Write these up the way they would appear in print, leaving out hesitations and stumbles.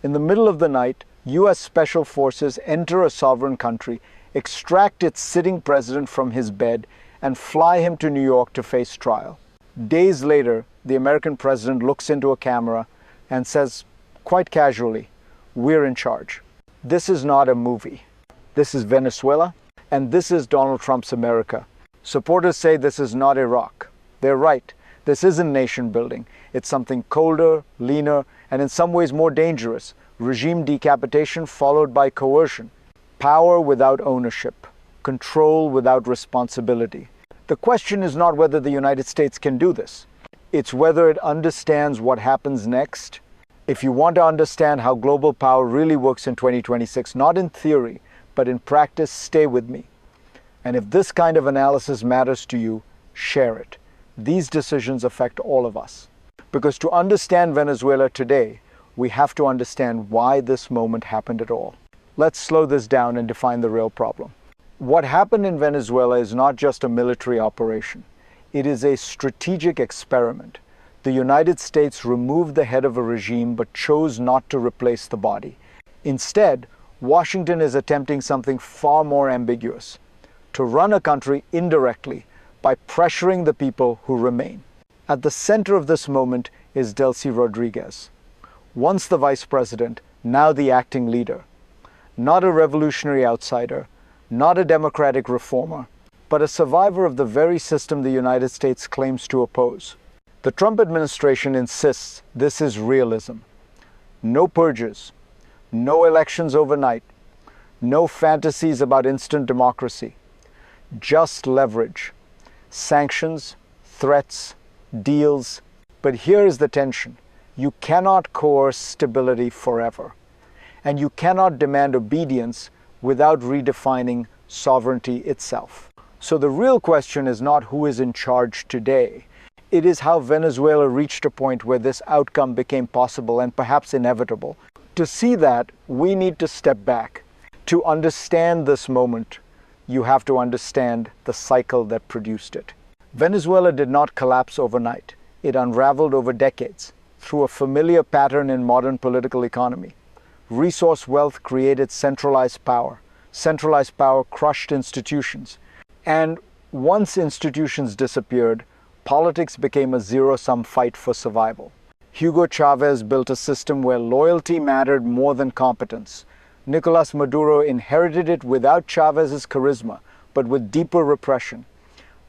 In the middle of the night, US special forces enter a sovereign country, extract its sitting president from his bed, and fly him to New York to face trial. Days later, the American president looks into a camera and says, quite casually, "We're in charge." This is not a movie. This is Venezuela, and this is Donald Trump's America. Supporters say this is not Iraq. They're right. This isn't nation building. It's something colder, leaner, and in some ways more dangerous. Regime decapitation followed by coercion. Power without ownership. Control without responsibility. The question is not whether the United States can do this. It's whether it understands what happens next. If you want to understand how global power really works in 2026, not in theory, but in practice, stay with me. And if this kind of analysis matters to you, share it. These decisions affect all of us. Because to understand Venezuela today, we have to understand why this moment happened at all. Let's slow this down and define the real problem. What happened in Venezuela is not just a military operation. It is a strategic experiment. The United States removed the head of a regime but chose not to replace the body. Instead, Washington is attempting something far more ambiguous: to run a country indirectly by pressuring the people who remain. At the center of this moment is Delcy Rodríguez, once the vice president, now the acting leader. Not a revolutionary outsider, not a democratic reformer, but a survivor of the very system the United States claims to oppose. The Trump administration insists this is realism. No purges, no elections overnight, no fantasies about instant democracy, just leverage, sanctions, threats, deals. But here is the tension. You cannot coerce stability forever, and you cannot demand obedience without redefining sovereignty itself. So the real question is not who is in charge today. It is how Venezuela reached a point where this outcome became possible and perhaps inevitable. To see that, we need to step back. To understand this moment, you have to understand the cycle that produced it. Venezuela did not collapse overnight. It unraveled over decades through a familiar pattern in modern political economy. Resource wealth created centralized power. Centralized power crushed institutions. And once institutions disappeared, politics became a zero-sum fight for survival. Hugo Chavez built a system where loyalty mattered more than competence. Nicolas Maduro inherited it without Chavez's charisma, but with deeper repression.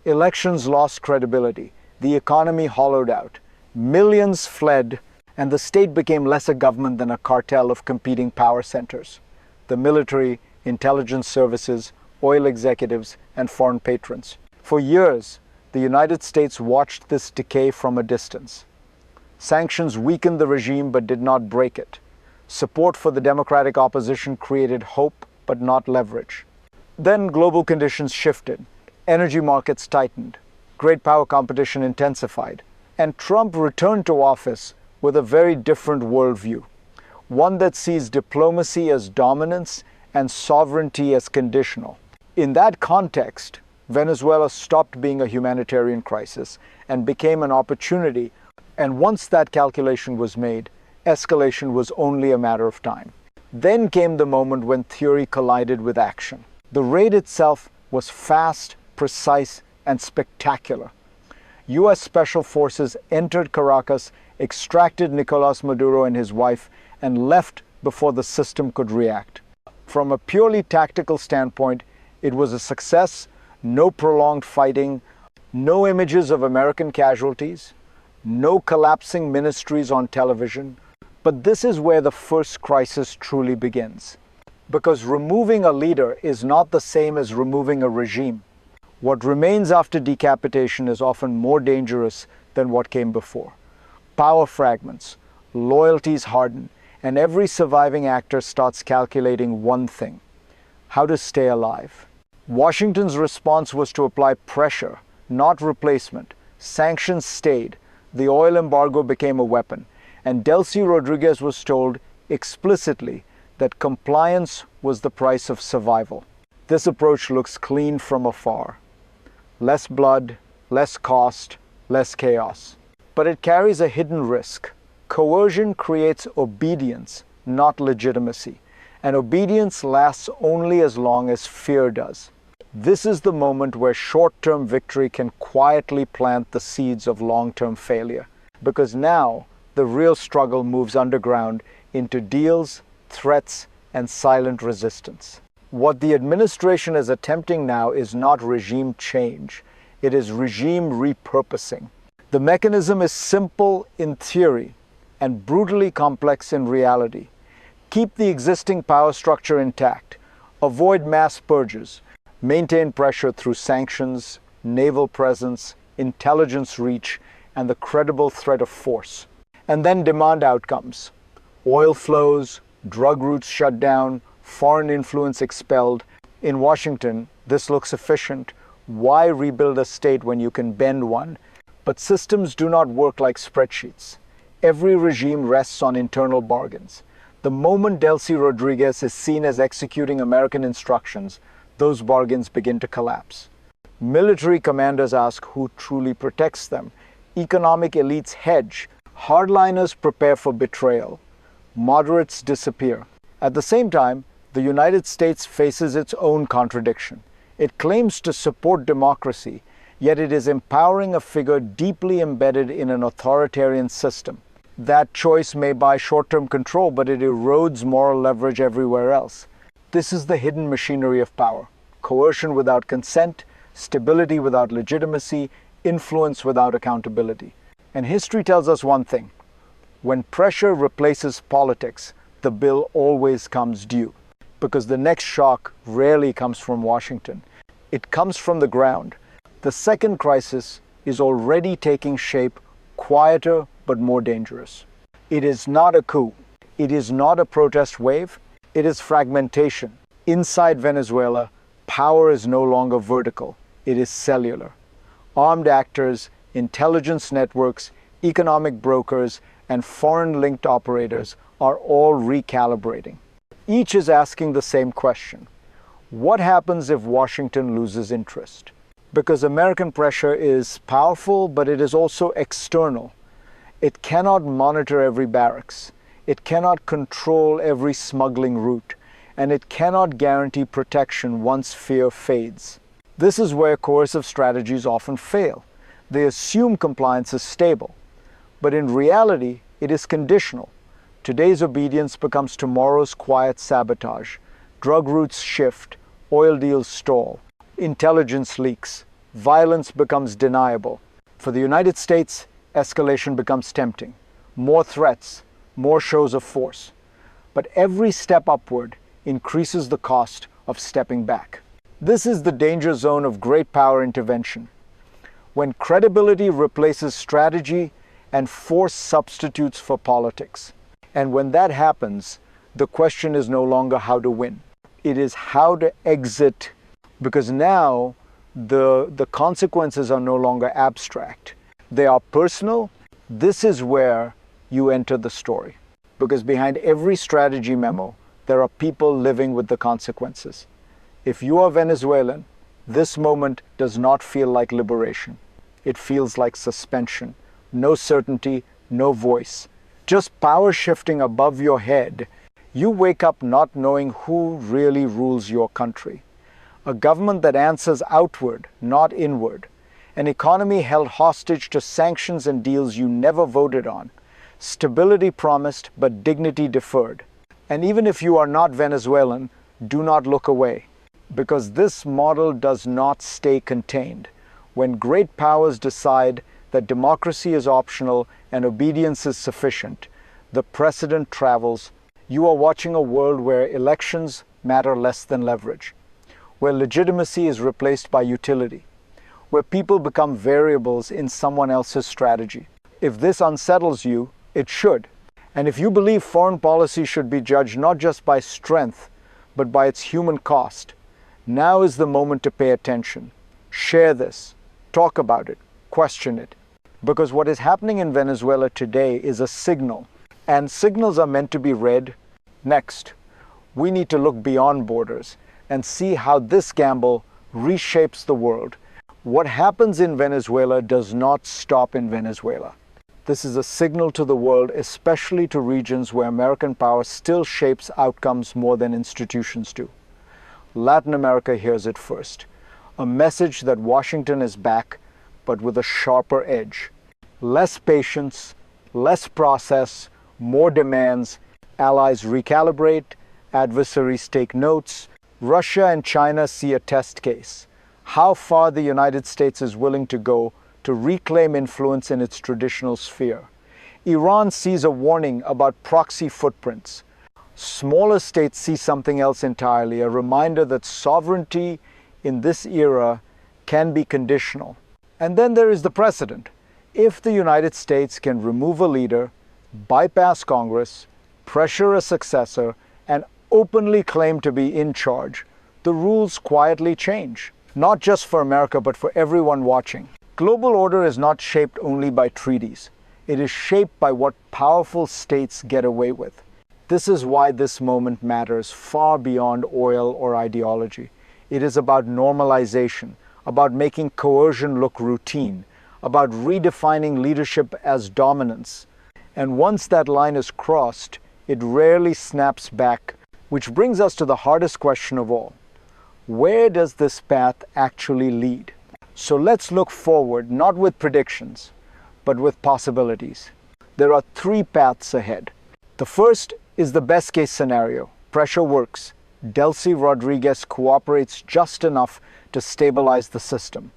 Elections lost credibility. The economy hollowed out. Millions fled, and the state became less a government than a cartel of competing power centers. The military, intelligence services, oil executives, and foreign patrons. For years, the United States watched this decay from a distance. Sanctions weakened the regime but did not break it. Support for the democratic opposition created hope but not leverage. Then global conditions shifted. Energy markets tightened. Great power competition intensified. And Trump returned to office with a very different worldview. One that sees diplomacy as dominance and sovereignty as conditional. In that context, Venezuela stopped being a humanitarian crisis and became an opportunity. And once that calculation was made, escalation was only a matter of time. Then came the moment when theory collided with action. The raid itself was fast, precise, and spectacular. US Special Forces entered Caracas, extracted Nicolas Maduro and his wife, and left before the system could react. From a purely tactical standpoint, it was a success. No prolonged fighting, no images of American casualties, no collapsing ministries on television. But this is where the first crisis truly begins. Because removing a leader is not the same as removing a regime. What remains after decapitation is often more dangerous than what came before. Power fragments, loyalties harden, and every surviving actor starts calculating one thing: how to stay alive. Washington's response was to apply pressure, not replacement. Sanctions stayed. The oil embargo became a weapon. And Delcy Rodríguez was told explicitly that compliance was the price of survival. This approach looks clean from afar. Less blood, less cost, less chaos. But it carries a hidden risk. Coercion creates obedience, not legitimacy, and obedience lasts only as long as fear does. This is the moment where short-term victory can quietly plant the seeds of long-term failure, because now the real struggle moves underground into deals, threats, and silent resistance. What the administration is attempting now is not regime change, it is regime repurposing. The mechanism is simple in theory and brutally complex in reality. Keep the existing power structure intact, avoid mass purges, maintain pressure through sanctions, naval presence, intelligence reach, and the credible threat of force. And then demand outcomes. Oil flows, drug routes shut down, foreign influence expelled. In Washington, this looks efficient. Why rebuild a state when you can bend one? But systems do not work like spreadsheets. Every regime rests on internal bargains. The moment Delcy Rodríguez is seen as executing American instructions, those bargains begin to collapse. Military commanders ask who truly protects them. Economic elites hedge. Hardliners prepare for betrayal. Moderates disappear. At the same time, the United States faces its own contradiction. It claims to support democracy, yet it is empowering a figure deeply embedded in an authoritarian system. That choice may buy short-term control, but it erodes moral leverage everywhere else. This is the hidden machinery of power. Coercion without consent, stability without legitimacy, influence without accountability. And history tells us one thing. When pressure replaces politics, the bill always comes due. Because the next shock rarely comes from Washington. It comes from the ground. The second crisis is already taking shape, quieter but more dangerous. It is not a coup. It is not a protest wave. It is fragmentation. Inside Venezuela, power is no longer vertical. It is cellular. Armed actors, intelligence networks, economic brokers, and foreign-linked operators are all recalibrating. Each is asking the same question. What happens if Washington loses interest? Because American pressure is powerful, but it is also external. It cannot monitor every barracks. It cannot control every smuggling route. And it cannot guarantee protection once fear fades. This is where coercive strategies often fail. They assume compliance is stable. But in reality, it is conditional. Today's obedience becomes tomorrow's quiet sabotage. Drug routes shift, oil deals stall, intelligence leaks, violence becomes deniable. For the United States, escalation becomes tempting. More threats, more shows of force. But every step upward increases the cost of stepping back. This is the danger zone of great power intervention. When credibility replaces strategy and force substitutes for politics. And when that happens, the question is no longer how to win. It is how to exit, because now the consequences are no longer abstract. They are personal. This is where you enter the story. Because behind every strategy memo, there are people living with the consequences. If you are Venezuelan, this moment does not feel like liberation. It feels like suspension. No certainty, no voice. Just power shifting above your head. You wake up not knowing who really rules your country. A government that answers outward, not inward. An economy held hostage to sanctions and deals you never voted on. Stability promised, but dignity deferred. And even if you are not Venezuelan, do not look away. Because this model does not stay contained. When great powers decide that democracy is optional and obedience is sufficient, the precedent travels. You are watching a world where elections matter less than leverage, where legitimacy is replaced by utility, where people become variables in someone else's strategy. If this unsettles you, it should. And if you believe foreign policy should be judged not just by strength, but by its human cost, now is the moment to pay attention. Share this, talk about it, question it. Because what is happening in Venezuela today is a signal, and signals are meant to be read. Next, we need to look beyond borders and see how this gamble reshapes the world. What happens in Venezuela does not stop in Venezuela. This is a signal to the world, especially to regions where American power still shapes outcomes more than institutions do. Latin America hears it first. A message that Washington is back, but with a sharper edge. Less patience, less process, more demands. Allies recalibrate, adversaries take notes. Russia and China see a test case. How far the United States is willing to go to reclaim influence in its traditional sphere. Iran sees a warning about proxy footprints. Smaller states see something else entirely, a reminder that sovereignty in this era can be conditional. And then there is the precedent. If the United States can remove a leader, bypass Congress, pressure a successor, and openly claim to be in charge, the rules quietly change. Not just for America, but for everyone watching. Global order is not shaped only by treaties. It is shaped by what powerful states get away with. This is why this moment matters far beyond oil or ideology. It is about normalization, about making coercion look routine, about redefining leadership as dominance. And once that line is crossed, it rarely snaps back, which brings us to the hardest question of all. Where does this path actually lead? So let's look forward, not with predictions, but with possibilities. There are three paths ahead. The first is the best-case scenario. Pressure works. Delcy Rodríguez cooperates just enough to stabilize the system.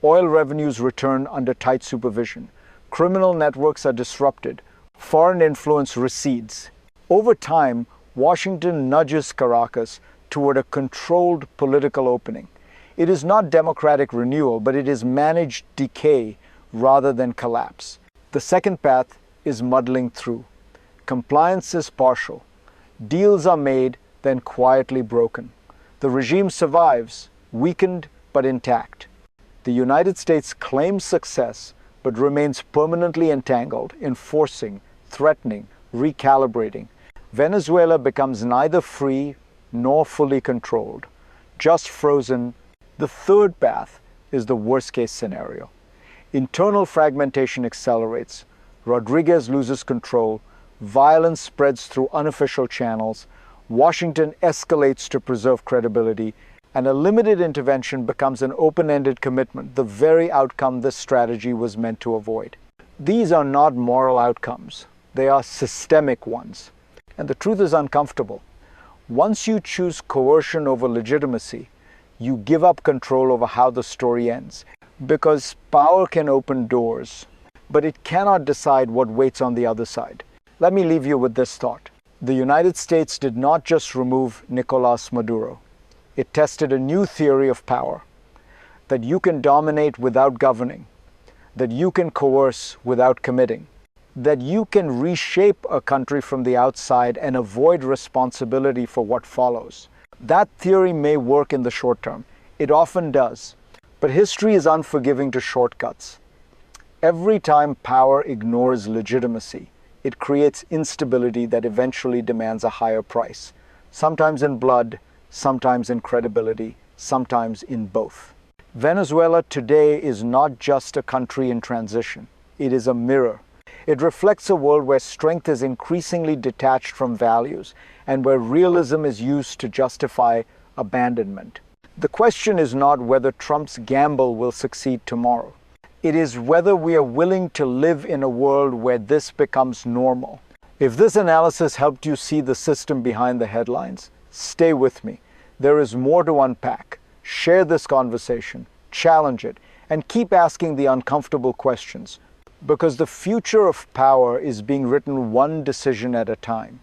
Oil revenues return under tight supervision. Criminal networks are disrupted. Foreign influence recedes. Over time, Washington nudges Caracas toward a controlled political opening. It is not democratic renewal, but it is managed decay rather than collapse. The second path is muddling through. Compliance is partial. Deals are made, then quietly broken. The regime survives, weakened but intact. The United States claims success, but remains permanently entangled, enforcing, threatening, recalibrating. Venezuela becomes neither free nor fully controlled, just frozen. The third path is the worst-case scenario. Internal fragmentation accelerates. Rodríguez loses control. Violence spreads through unofficial channels. Washington escalates to preserve credibility. And a limited intervention becomes an open-ended commitment, the very outcome this strategy was meant to avoid. These are not moral outcomes. They are systemic ones. And the truth is uncomfortable. Once you choose coercion over legitimacy, you give up control over how the story ends. Because power can open doors, but it cannot decide what waits on the other side. Let me leave you with this thought. The United States did not just remove Nicolás Maduro. It tested a new theory of power, that you can dominate without governing, that you can coerce without committing, that you can reshape a country from the outside and avoid responsibility for what follows. That theory may work in the short term. It often does. But history is unforgiving to shortcuts. Every time power ignores legitimacy, it creates instability that eventually demands a higher price. Sometimes in blood, sometimes in credibility, sometimes in both. Venezuela today is not just a country in transition. It is a mirror. It reflects a world where strength is increasingly detached from values and where realism is used to justify abandonment. The question is not whether Trump's gamble will succeed tomorrow. It is whether we are willing to live in a world where this becomes normal. If this analysis helped you see the system behind the headlines, stay with me. There is more to unpack. Share this conversation, challenge it, and keep asking the uncomfortable questions. Because the future of power is being written one decision at a time.